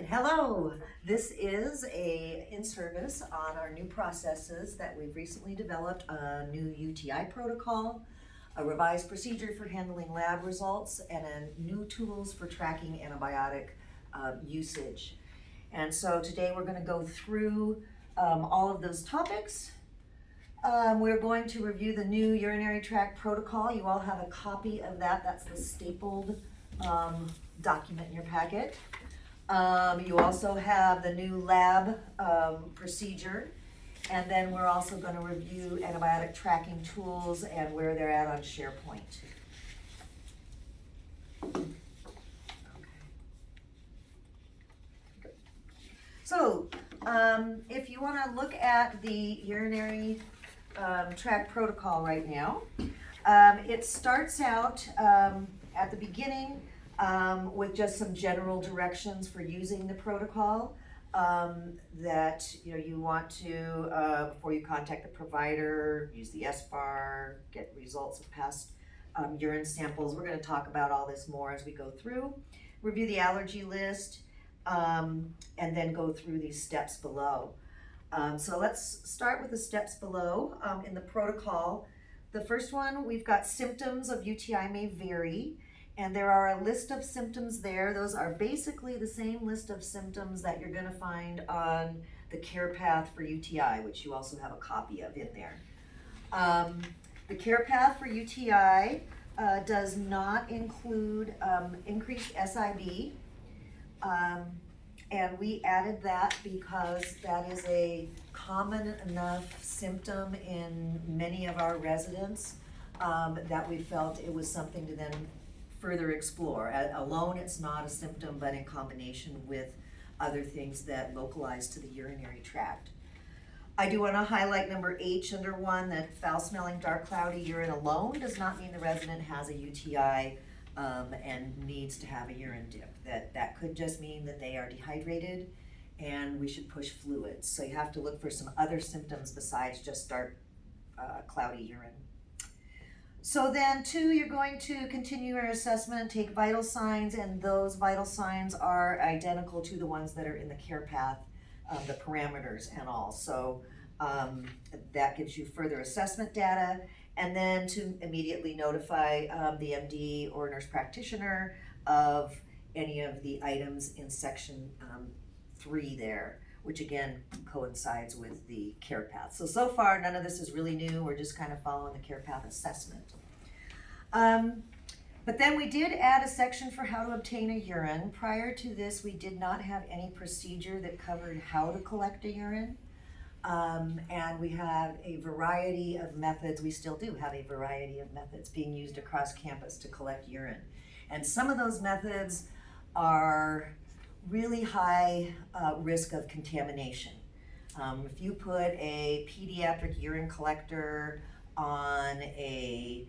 Hello, this is a in-service on our new processes that we've recently developed, a new UTI protocol, a revised procedure for handling lab results, and a new tools for tracking antibiotic usage. And so today we're going to go through all of those topics. We're going to review the new urinary tract protocol. You all have a copy of that. That's the stapled document in your packet. You also have the new lab procedure, and then we're also going to review antibiotic tracking tools and where they're at on SharePoint. Okay. So, if you want to look at the urinary tract protocol right now, it starts out at the beginning with just some general directions for using the protocol that you want to, before you contact the provider, use the SBAR, get results of past urine samples. We're going to talk about all this more as we go through, review the allergy list, and then go through these steps below. So let's start with the steps below in the protocol. The first one, we've got symptoms of UTI may vary. And there are a list of symptoms there. Those are basically the same list of symptoms that you're going to find on the care path for UTI, which you also have a copy of in there. The care path for UTI does not include increased SIV. And we added that because that is a common enough symptom in many of our residents that we felt it was something to then further explore. Alone, it's not a symptom, but in combination with other things that localize to the urinary tract. I do want to highlight number H under 1, that foul-smelling, dark, cloudy urine alone does not mean the resident has a UTI and needs to have a urine dip. That could just mean that they are dehydrated and we should push fluids. So you have to look for some other symptoms besides just dark, cloudy urine. So then 2, you're going to continue your assessment, take vital signs, and those vital signs are identical to the ones that are in the care path, the parameters and all. So that gives you further assessment data, and then to immediately notify the MD or nurse practitioner of any of the items in section 3 there, which again coincides with the care path. So far, none of this is really new. We're just kind of following the care path assessment. But then we did add a section for how to obtain a urine. Prior to this, we did not have any procedure that covered how to collect a urine. And we had a variety of methods. We still do have a variety of methods being used across campus to collect urine. And some of those methods are really high risk of contamination. If you put a pediatric urine collector on a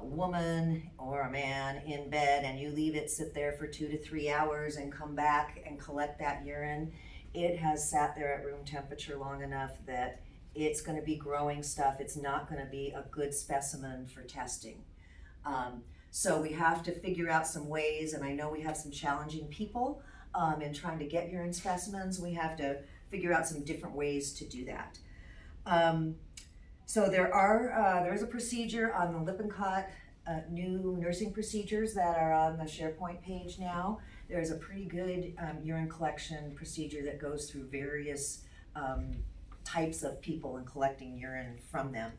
woman or a man in bed and you leave it sit there for 2 to 3 hours and come back and collect that urine, it has sat there at room temperature long enough that it's going to be growing stuff. It's not going to be a good specimen for testing. So we have to figure out some ways, and I know we have some challenging people in trying to get urine specimens. We have to figure out some different ways to do that. So there is a procedure on the Lippincott new nursing procedures that are on the SharePoint page now. There's a pretty good urine collection procedure that goes through various types of people and collecting urine from them.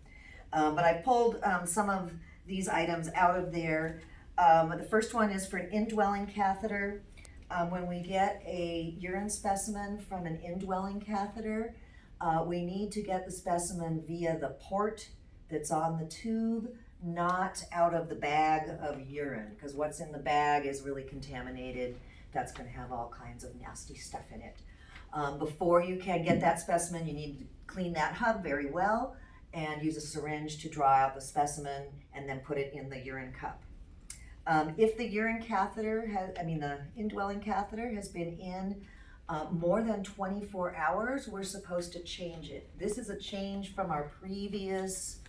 But I pulled some of these items out of there. The first one is for an indwelling catheter. When we get a urine specimen from an indwelling catheter, we need to get the specimen via the port that's on the tube, not out of the bag of urine, because what's in the bag is really contaminated. That's going to have all kinds of nasty stuff in it. Before you can get that specimen, you need to clean that hub very well and use a syringe to draw out the specimen and then put it in the urine cup. If the urine catheter the indwelling catheter has been in more than 24 hours, we're supposed to change it. This is a change from our previous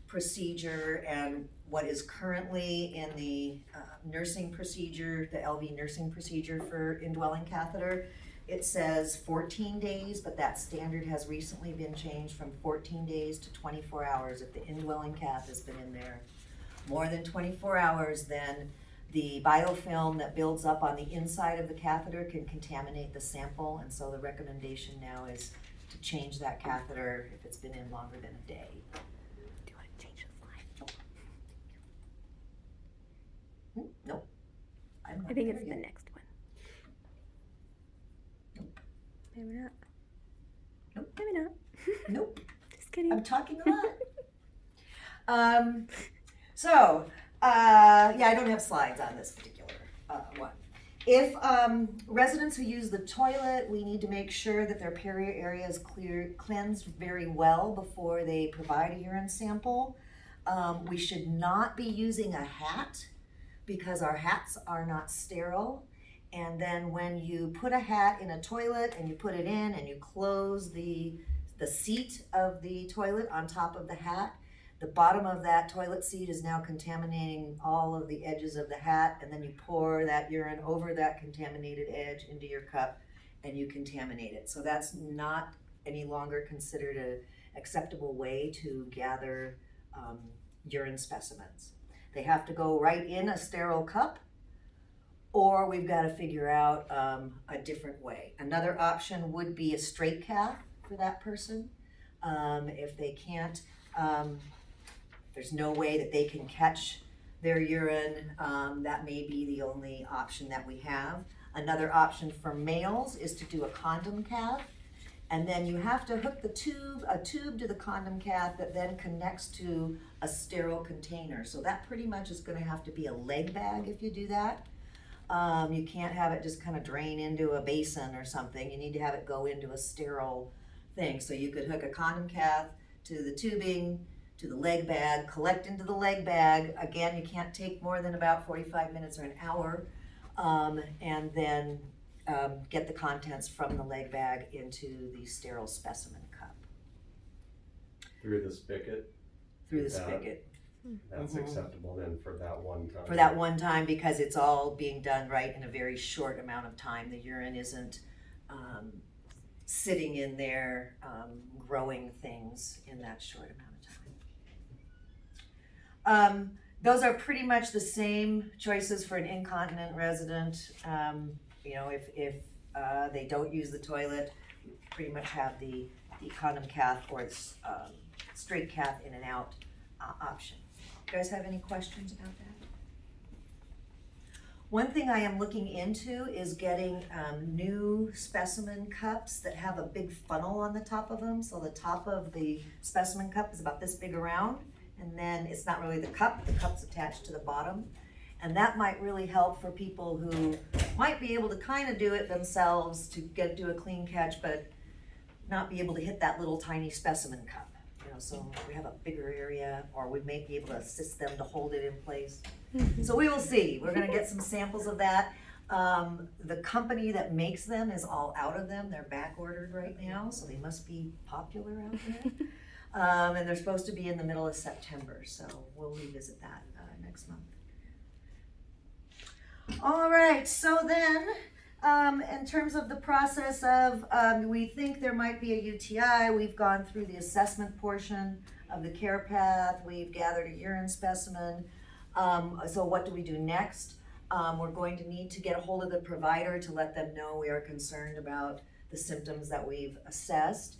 procedure, and what is currently in the nursing procedure, the LV nursing procedure for indwelling catheter. It says 14 days, but that standard has recently been changed from 14 days to 24 hours if the indwelling cath has been in there more than 24 hours, then the biofilm that builds up on the inside of the catheter can contaminate the sample, and so the recommendation now is to change that catheter if it's been in longer than a day. Do you want to change the slide? Nope. I'm not I think there it's yet. the next one. Nope. Maybe not. Nope. Maybe not. Nope. Just kidding. I'm talking a lot. Yeah, I don't have slides on this particular one. If residents who use the toilet, we need to make sure that their peri area is cleansed very well before they provide a urine sample. We should not be using a hat because our hats are not sterile. And then when you put a hat in a toilet and you put it in and you close the seat of the toilet on top of the hat, the bottom of that toilet seat is now contaminating all of the edges of the hat, and then you pour that urine over that contaminated edge into your cup and you contaminate it. So that's not any longer considered an acceptable way to gather urine specimens. They have to go right in a sterile cup, or we've got to figure out a different way. Another option would be a straight cath for that person. If they can't, there's no way that they can catch their urine, that may be the only option that we have. Another option for males is to do a condom cath, and then you have to hook a tube to the condom cath that then connects to a sterile container. So that pretty much is going to have to be a leg bag if you do that. You can't have it just kind of drain into a basin or something. You need to have it go into a sterile thing. So you could hook a condom cath to the tubing, to the leg bag, collect into the leg bag. Again, you can't take more than about 45 minutes or an hour, and then get the contents from the leg bag into the sterile specimen cup. Through the spigot? Through the spigot. That's acceptable then for that one time? For that one time, because it's all being done right in a very short amount of time. The urine isn't sitting in there growing things in that short amount of time. Those are pretty much the same choices for an incontinent resident. If they don't use the toilet, you pretty much have the condom cath or the straight cath in and out option. You guys have any questions about that? One thing I am looking into is getting new specimen cups that have a big funnel on the top of them. So the top of the specimen cup is about this big around, and then it's not really the cup's attached to the bottom. And that might really help for people who might be able to kind of do it themselves to do a clean catch, but not be able to hit that little tiny specimen cup. So we have a bigger area, or we may be able to assist them to hold it in place. So we will see. We're gonna get some samples of that. The company that makes them is all out of them. They're back ordered right now, so they must be popular out there. And they're supposed to be in the middle of September, so we'll revisit that next month. All right, so then, in terms of the process of, we think there might be a UTI, we've gone through the assessment portion of the care path, we've gathered a urine specimen. So what do we do next? We're going to need to get a hold of the provider to let them know we are concerned about the symptoms that we've assessed.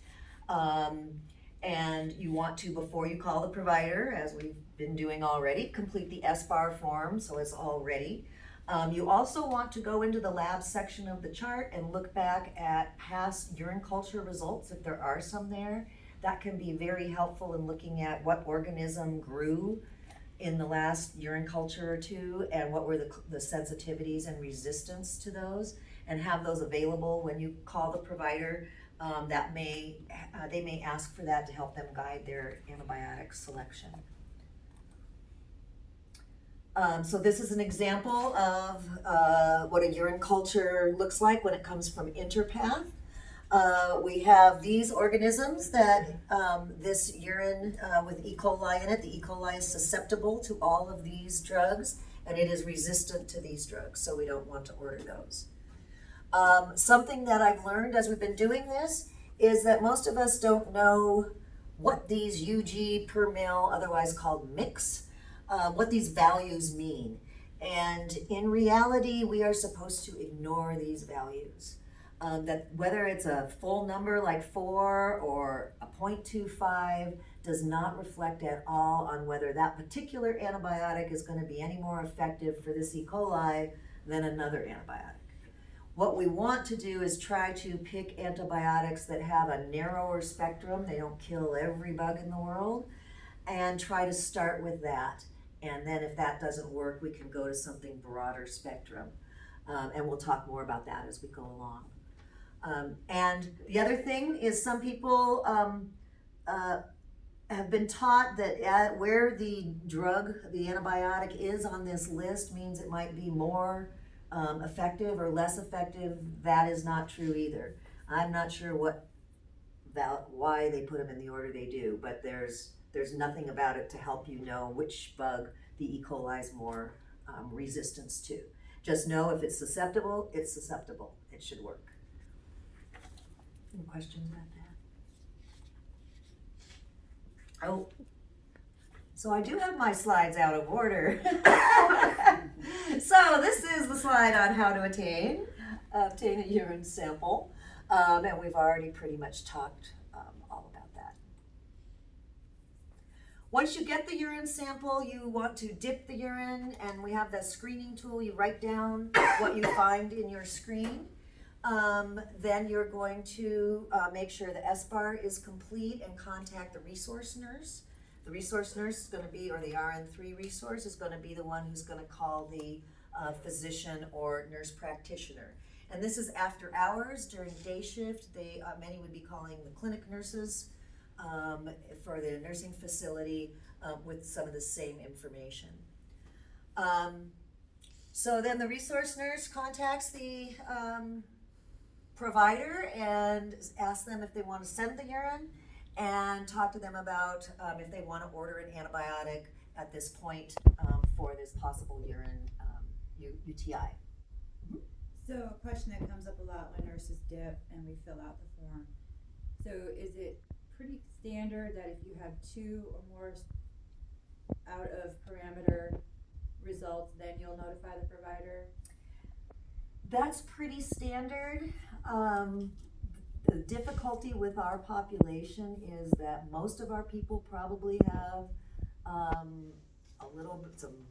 And you want to, before you call the provider, as we've been doing already, complete the SBAR form so it's all ready. You also want to go into the lab section of the chart and look back at past urine culture results if there are some there. That can be very helpful in looking at what organism grew in the last urine culture or two and what were the sensitivities and resistance to those, and have those available when you call the provider. They may ask for that to help them guide their antibiotic selection. So this is an example of what a urine culture looks like when it comes from Interpath. We have these organisms that, this urine with E. coli in it, the E. coli is susceptible to all of these drugs, and it is resistant to these drugs, so we don't want to order those. Something that I've learned as we've been doing this is that most of us don't know what these UG per mil, otherwise called mix, what these values mean. And in reality, we are supposed to ignore these values. That whether it's a full number like 4 or a 0.25 does not reflect at all on whether that particular antibiotic is going to be any more effective for this E. coli than another antibiotic. What we want to do is try to pick antibiotics that have a narrower spectrum, they don't kill every bug in the world, and try to start with that. And then if that doesn't work, we can go to something broader spectrum. And we'll talk more about that as we go along. And the other thing is some people have been taught that where the drug, the antibiotic is on this list means it might be more effective or less effective. That is not true either. I'm not sure why they put them in the order they do, but there's nothing about it to help you know which bug the E. coli is more resistance to. Just know if it's susceptible, it's susceptible. It should work. Any questions about that? Oh, so I do have my slides out of order. So this is the slide on how to obtain a urine sample, and we've already pretty much talked all about that. Once you get the urine sample, you want to dip the urine, and we have that screening tool. You write down what you find in your screen. Then you're going to make sure the SBAR is complete and contact the resource nurse. The resource nurse is going to be, or the RN3 resource is going to be the one who's going to call the physician or nurse practitioner. And this is after hours during day shift. Many would be calling the clinic nurses for the nursing facility with some of the same information. So then the resource nurse contacts the provider and asks them if they want to send the urine and talk to them about if they want to order an antibiotic at this point for this possible urine UTI. So a question that comes up a lot when nurses dip and we fill out the form. So is it pretty standard that if you have 2 or more out of parameter results, then you'll notify the provider? That's pretty standard. The difficulty with our population is that most of our people probably have a little bit, some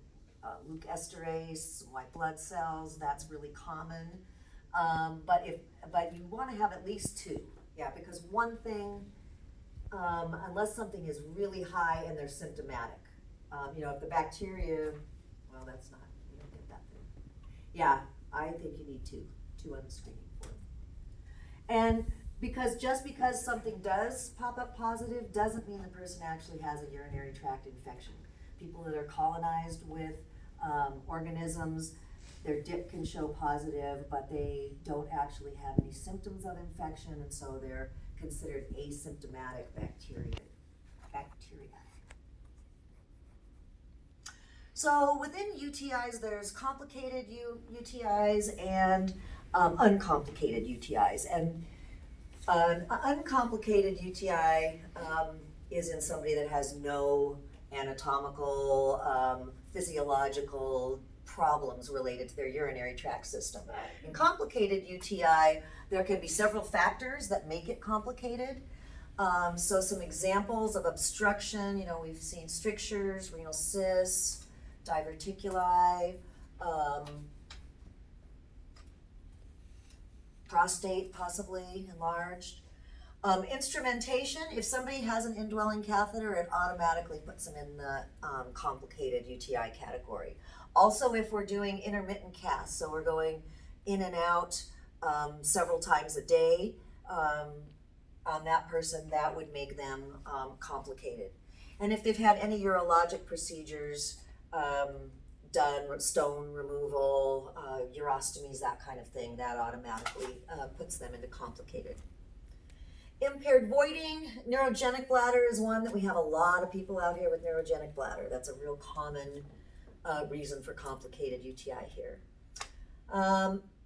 Luc esterase, white blood cells. That's really common. But you want to have at least 2, yeah, because one thing, unless something is really high and they're symptomatic, if the bacteria, well, that's not, you don't get that thing. Yeah, I think you need 2 on the screening form. And just because something does pop up positive doesn't mean the person actually has a urinary tract infection. People that are colonized with organisms, their dip can show positive, but they don't actually have any symptoms of infection, and so they're considered asymptomatic bacteria. So within UTIs, there's complicated UTIs and uncomplicated UTIs. And an uncomplicated UTI is in somebody that has no anatomical, physiological problems related to their urinary tract system. In complicated UTI, there can be several factors that make it complicated. So some examples of obstruction, we've seen strictures, renal cysts, diverticuli, prostate possibly enlarged. Instrumentation, if somebody has an indwelling catheter, it automatically puts them in the complicated UTI category. Also, if we're doing intermittent casts, so we're going in and out several times a day, on that person, that would make them complicated. And if they've had any urologic procedures done, stone removal, urostomies, that kind of thing, that automatically puts them into complicated. Impaired voiding, neurogenic bladder is one that we have a lot of people out here with neurogenic bladder. That's a real common reason for complicated UTI here.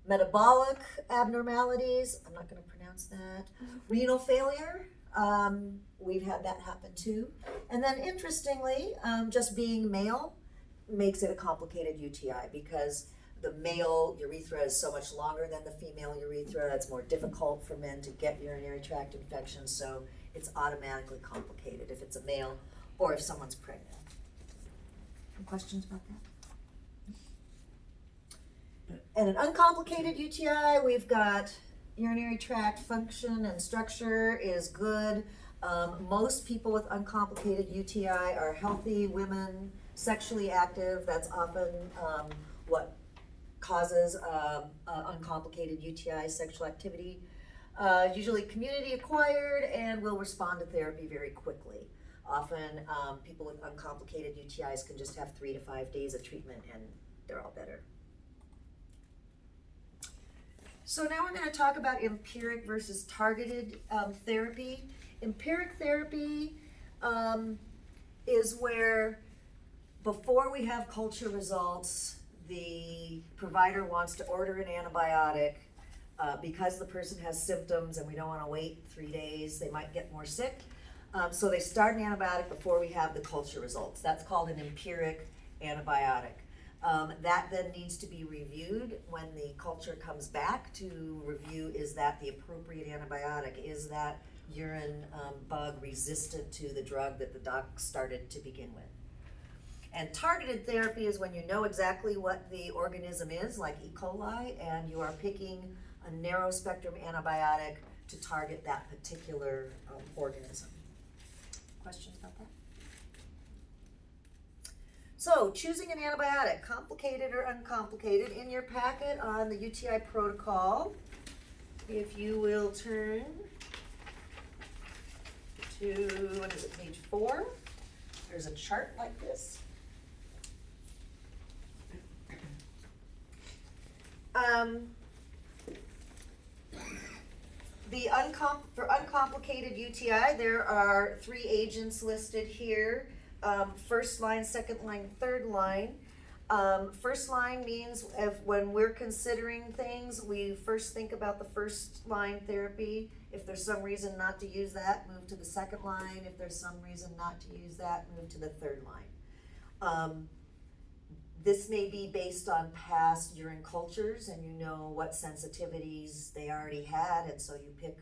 Metabolic abnormalities, I'm not going to pronounce that. Renal failure, we've had that happen too. And then interestingly, just being male makes it a complicated UTI because the male urethra is so much longer than the female urethra. It's more difficult for men to get urinary tract infections, so it's automatically complicated if it's a male or if someone's pregnant. Any questions about that? And an uncomplicated UTI, we've got urinary tract function and structure is good. Most people with uncomplicated UTI are healthy women, sexually active. That's often what causes uncomplicated UTI, sexual activity. Usually community acquired and will respond to therapy very quickly. Often people with uncomplicated UTIs can just have 3 to 5 days of treatment and they're all better. So now we're going to talk about empiric versus targeted therapy. Empiric therapy is where before we have culture results, the provider wants to order an antibiotic because the person has symptoms and we don't want to wait 3 days, they might get more sick. So they start an antibiotic before we have the culture results. That's called an empiric antibiotic. That then needs to be reviewed when the culture comes back to review, is that the appropriate antibiotic? Is that urine bug resistant to the drug that the doc started to begin with? And targeted therapy is when you know exactly what the organism is, like E. coli, and you are picking a narrow spectrum antibiotic to target that particular organism. Questions about that? So, choosing an antibiotic, complicated or uncomplicated, in your packet on the UTI protocol, if you will turn to, what is it, page 4, there's a chart like this. For uncomplicated UTI, there are 3 agents listed here. First line, second line, third line. First line means when we're considering things, we first think about the first line therapy. If there's some reason not to use that, move to the second line. If there's some reason not to use that, move to the third line. This may be based on past urine cultures and you know what sensitivities they already had, and so you pick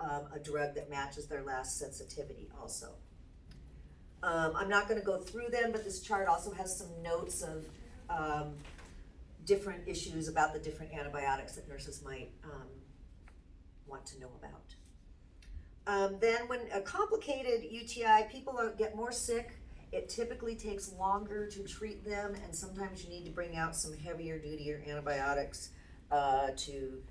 a drug that matches their last sensitivity also. I'm not going to go through them, but this chart also has some notes of different issues about the different antibiotics that nurses might want to know about. Then when a complicated UTI, people get more sick. It typically takes longer to treat them, and sometimes you need to bring out some heavier dutier antibiotics to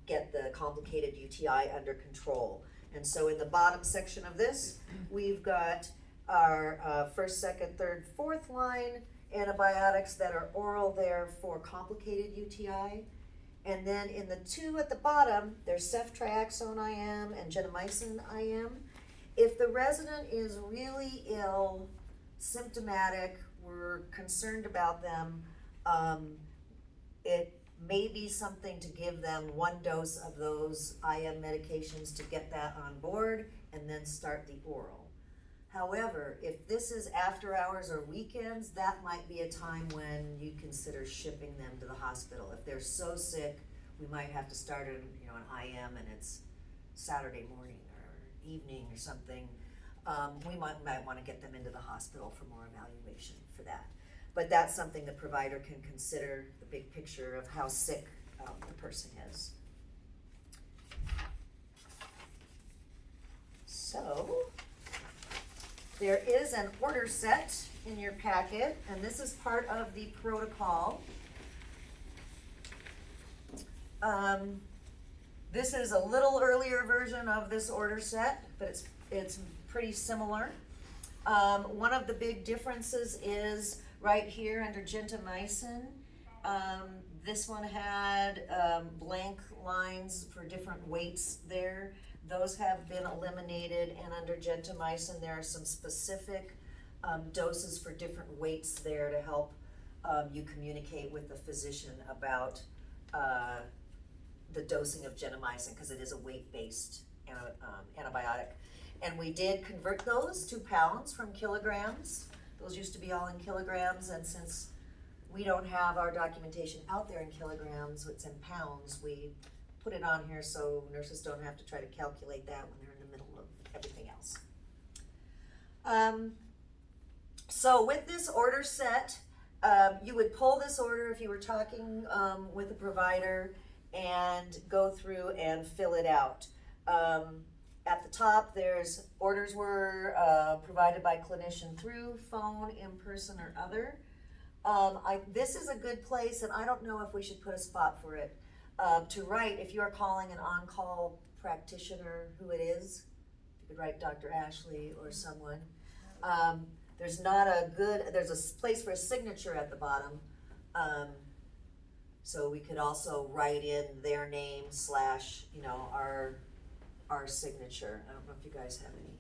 get the complicated UTI under control. And so in the bottom section of this, we've got our first, second, third, fourth line antibiotics that are oral there for complicated UTI. And then in the 2 at the bottom, there's ceftriaxone IM and gentamicin IM. If the resident is really ill, symptomatic, we're concerned about them, it may be something to give them 1 dose of those IM medications to get that on board and then start the oral. However, if this is after hours or weekends, that might be a time when you consider shipping them to the hospital. If they're so sick, we might have to start an IM and it's Saturday morning or evening or something. We might want to get them into the hospital for more evaluation for that. But that's something the provider can consider, the big picture of how sick the person is. So, there is an order set in your packet, and this is part of the protocol. This is a little earlier version of this order set, but it's pretty similar. One of the big differences is right here under gentamicin. This one had blank lines for different weights there. those have been eliminated, and under gentamicin, there are some specific doses for different weights there to help you communicate with the physician about the dosing of gentamicin, because it is a weight-based antibiotic. And we did convert those to pounds from kilograms. Those used to be all in kilograms, and since we don't have our documentation out there in kilograms, it's in pounds, we put it on here so nurses don't have to try to calculate that when they're in the middle of everything else. So with this order set, you would pull this order if you were talking with a provider and go through and fill it out. At the top, there's orders were provided by clinician through phone, in person, or other. This is a good place, and I don't know if we should put a spot for it, to write if you are calling an on-call practitioner who it is. You could write Dr. Ashley or someone. There's a place for a signature at the bottom. So we could also write in their name / our signature. I don't know if you guys have any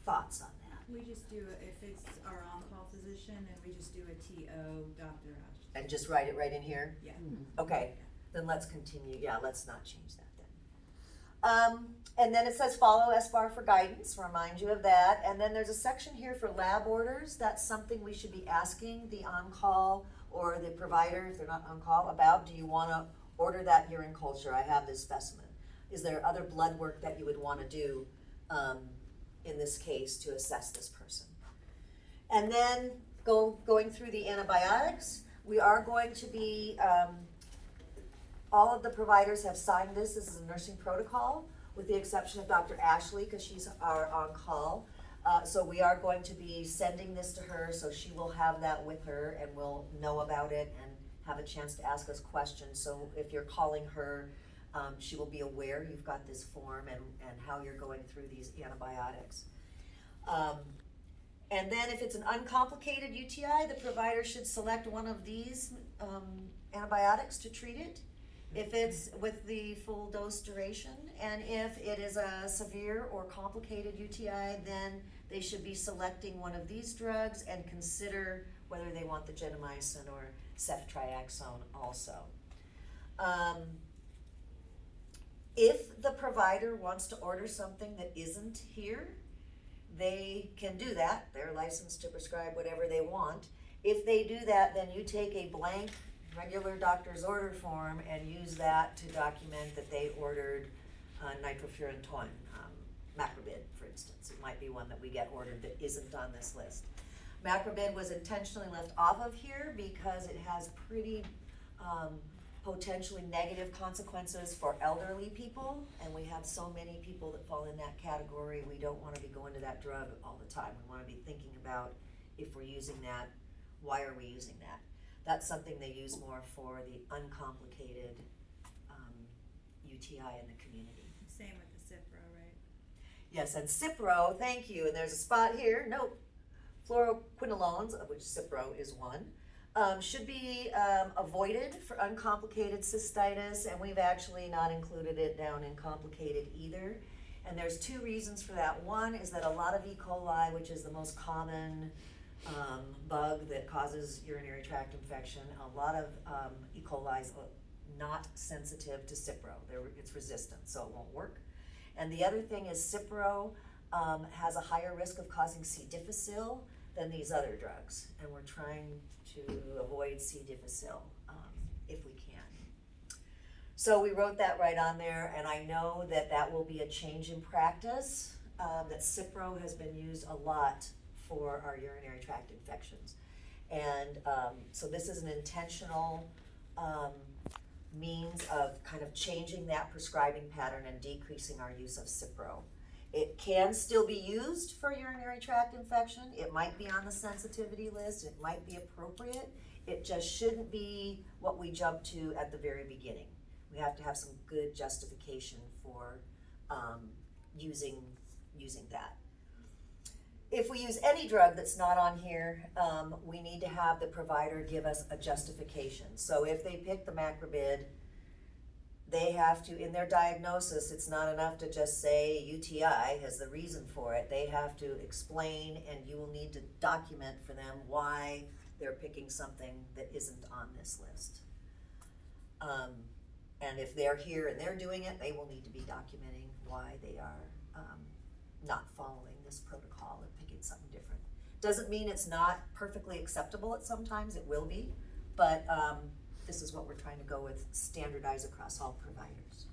thoughts on that. We just do, if it's our on-call physician, then we just do a TO, Dr. Ash. And just write it right in here? Yeah. Okay, then let's continue. Yeah, let's not change that then. And then it says follow SBAR for guidance, remind you of that. And then there's a section here for lab orders. That's something we should be asking the on-call or the provider, if they're not on-call, about. Do you wanna order that urine culture? I have this specimen. Is there other blood work that you would wanna do in this case to assess this person? And then going through the antibiotics, we are going to be, all of the providers have signed this. This is a nursing protocol, with the exception of Dr. Ashley, because she's our on-call. So we are going to be sending this to her, so she will have that with her and will know about it and have a chance to ask us questions. So if you're calling her, she will be aware you've got this form and how you're going through these antibiotics. And then if it's an uncomplicated UTI, the provider should select one of these antibiotics to treat it, if it's with the full dose duration. And if it is a severe or complicated UTI, then they should be selecting one of these drugs and consider whether they want the gentamicin or ceftriaxone also. If the provider wants to order something that isn't here, they can do that. They're licensed to prescribe whatever they want. If they do that, then you take a blank regular doctor's order form and use that to document that they ordered nitrofurantoin, macrobid, for instance. It might be one that we get ordered that isn't on this list. Macrobid was intentionally left off of here because it has pretty potentially negative consequences for elderly people, and we have so many people that fall in that category. We don't want to be going to that drug all the time. We want to be thinking about, if we're using that, why are we using that? That's something they use more for the uncomplicated UTI in the community. Same with the Cipro, right? Yes, and Cipro, thank you, and there's a spot here, nope. Fluoroquinolones, of which Cipro is one, should be avoided for uncomplicated cystitis, and we've actually not included it down in complicated either. And there's two reasons for that. One is that a lot of E. coli, which is the most common bug that causes urinary tract infection, a lot of E. coli is not sensitive to Cipro. It's resistant, so it won't work. And the other thing is Cipro has a higher risk of causing C. difficile than these other drugs, and we're trying to avoid C. difficile if we can. So we wrote that right on there, and I know that that will be a change in practice, that Cipro has been used a lot for our urinary tract infections. And so this is an intentional means of kind of changing that prescribing pattern and decreasing our use of Cipro. It can still be used for urinary tract infection. It might be on the sensitivity list. It might be appropriate. It just shouldn't be what we jump to at the very beginning. We have to have some good justification for using that. If we use any drug that's not on here, we need to have the provider give us a justification. So if they pick the macrobid, they have to, in their diagnosis, it's not enough to just say UTI as the reason for it. They have to explain, and you will need to document for them why they're picking something that isn't on this list. And if they're here and they're doing it, they will need to be documenting why they are not following this protocol and picking something different. Doesn't mean it's not perfectly acceptable at some times, it will be, but this is what we're trying to go with, standardize across all providers.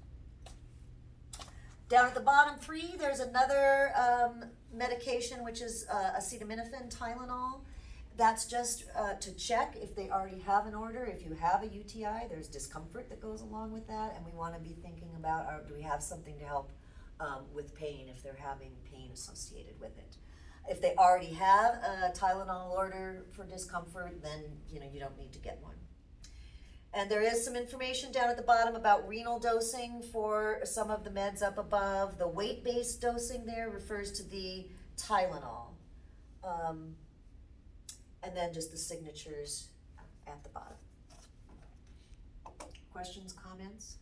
Down at the bottom 3, there's another medication, which is acetaminophen, Tylenol. That's just to check if they already have an order. If you have a UTI, there's discomfort that goes along with that, and we want to be thinking about, do we have something to help with pain if they're having pain associated with it. If they already have a Tylenol order for discomfort, then you don't need to get one. And there is some information down at the bottom about renal dosing for some of the meds up above. The weight-based dosing there refers to the Tylenol. And then just the signatures at the bottom. Questions, comments?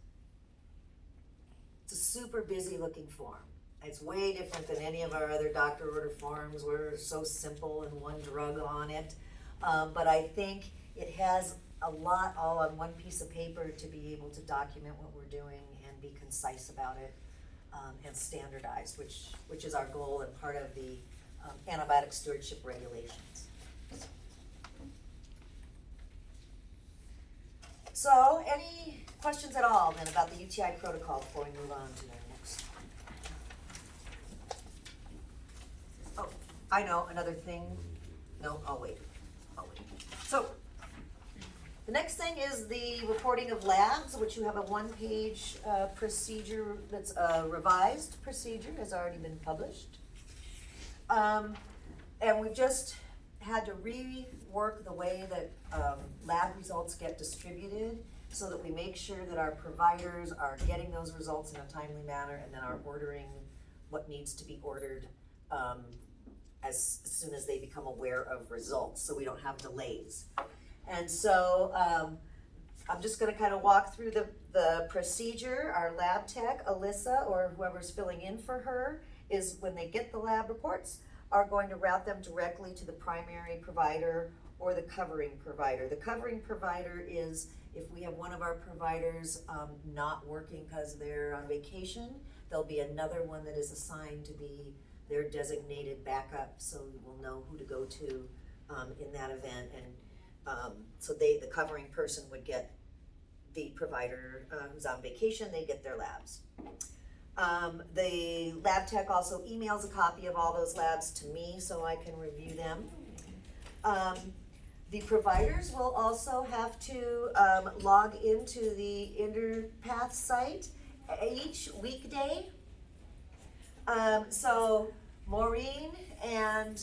It's a super busy looking form. It's way different than any of our other doctor order forms. We're so simple and one drug on it. But I think it has a lot all on one piece of paper to be able to document what we're doing and be concise about it and standardized, which is our goal and part of the antibiotic stewardship regulations. So, any questions at all then about the UTI protocol before we move on to the next? Oh, I know, another thing. No, I'll wait. So, the next thing is the reporting of labs, which you have a one-page procedure that's a revised procedure, has already been published. And we've just had to rework the way that lab results get distributed so that we make sure that our providers are getting those results in a timely manner and then are ordering what needs to be ordered as soon as they become aware of results, so we don't have delays. And so I'm just gonna kind of walk through the procedure. Our lab tech, Alyssa, or whoever's filling in for her, is when they get the lab reports, are going to route them directly to the primary provider or the covering provider. The covering provider is if we have one of our providers not working because they're on vacation, there'll be another one that is assigned to be their designated backup, so we'll know who to go to in that event. And so the covering person would get the provider who's on vacation, they get their labs. The lab tech also emails a copy of all those labs to me so I can review them. The providers will also have to log into the InterPath site each weekday. So Maureen and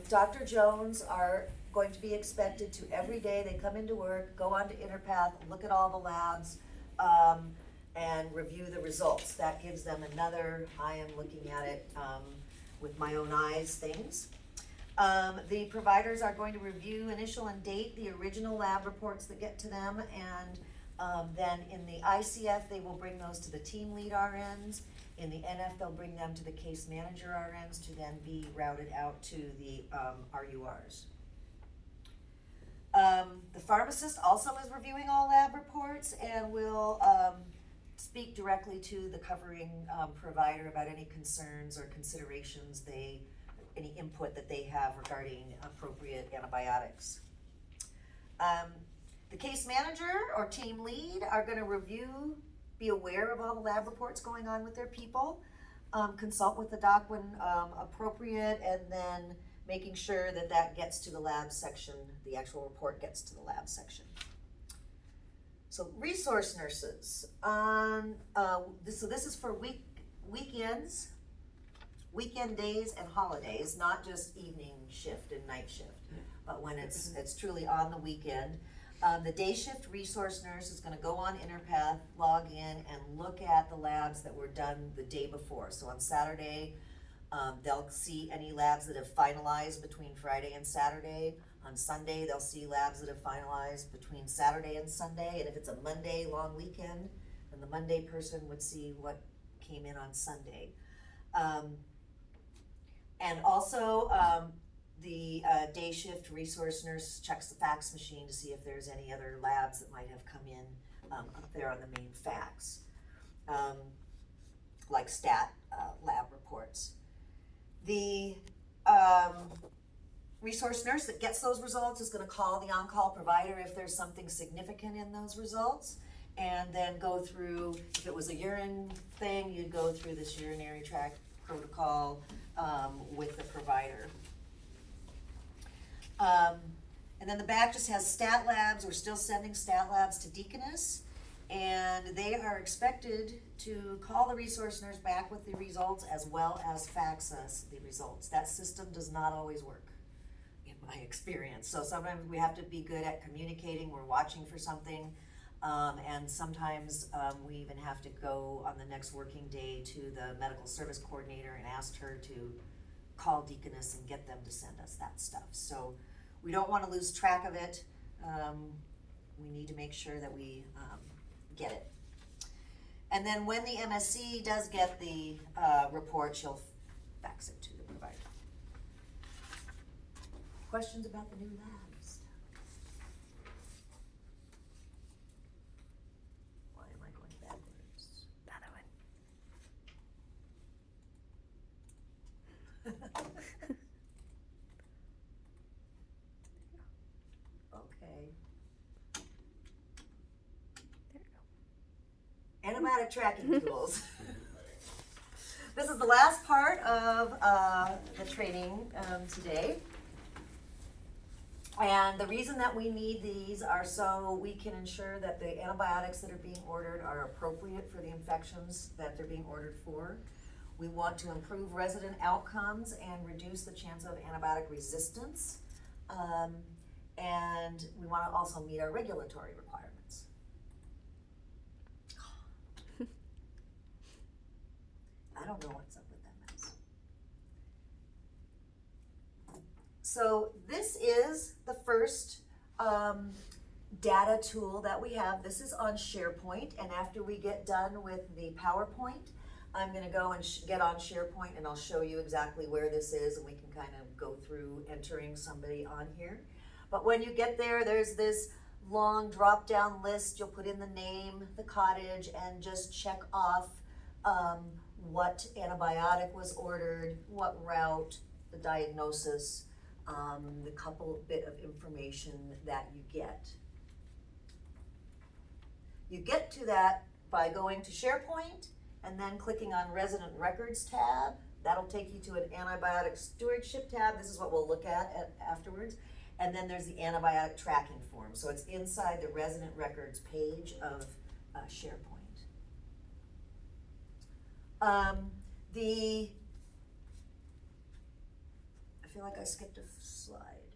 Dr. Jones are going to be expected to every day they come into work, go onto InterPath, look at all the labs, and review the results. That gives them another, I am looking at it with my own eyes things. The providers are going to review, initial and date the original lab reports that get to them, and then in the ICF, they will bring those to the team lead RNs. In the NF, they'll bring them to the case manager RNs to then be routed out to the RURs. The pharmacist also is reviewing all lab reports and will speak directly to the covering provider about any concerns or considerations any input that they have regarding appropriate antibiotics. The case manager or team lead are going to review, be aware of all the lab reports going on with their people, consult with the doc when appropriate, and then making sure that that gets to the lab section, the actual report gets to the lab section. So resource nurses, so this is for weekends, weekend days and holidays, not just evening shift and night shift, but when it's truly on the weekend. The day shift resource nurse is gonna go on InterPath, log in, and look at the labs that were done the day before. So on Saturday, they'll see any labs that have finalized between Friday and Saturday. On Sunday, they'll see labs that have finalized between Saturday and Sunday. And if it's a Monday long weekend, and the Monday person would see what came in on Sunday. And also, the day shift resource nurse checks the fax machine to see if there's any other labs that might have come in up there on the main fax, like stat lab reports. The resource nurse that gets those results is gonna call the on-call provider if there's something significant in those results, and then go through, if it was a urine thing, you'd go through this urinary tract protocol with the provider. And then the back just has stat labs. We're still sending stat labs to Deaconess, and they are expected to call the resource nurse back with the results as well as fax us the results. That system does not always work, in my experience. So sometimes we have to be good at communicating. We're watching for something, and sometimes we even have to go on the next working day to the medical service coordinator and ask her to call Deaconess and get them to send us that stuff. So we don't want to lose track of it. We need to make sure that we get it. And then when the MSC does get the report, she'll fax it to the provider. Questions about the new labs? Why am I going backwards? The other one. Okay. There you go. Antibiotic tracking tools. This is the last part of the training today. And the reason that we need these are so we can ensure that the antibiotics that are being ordered are appropriate for the infections that they're being ordered for. We want to improve resident outcomes and reduce the chance of antibiotic resistance. And we want to also meet our regulatory requirements. I don't know what's up with that mess. So this is the first data tool that we have. This is on SharePoint, and after we get done with the PowerPoint, I'm gonna go and get on SharePoint and I'll show you exactly where this is, and we can kind of go through entering somebody on here. But when you get there, there's this long drop-down list. You'll put in the name, the cottage, and just check off what antibiotic was ordered, what route, the diagnosis, the couple bit of information that you get. You get to that by going to SharePoint and then clicking on Resident Records tab. That'll take you to an antibiotic stewardship tab. This is what we'll look at afterwards. And then there's the antibiotic tracking form. So it's inside the Resident Records page of SharePoint. I feel like I skipped a slide.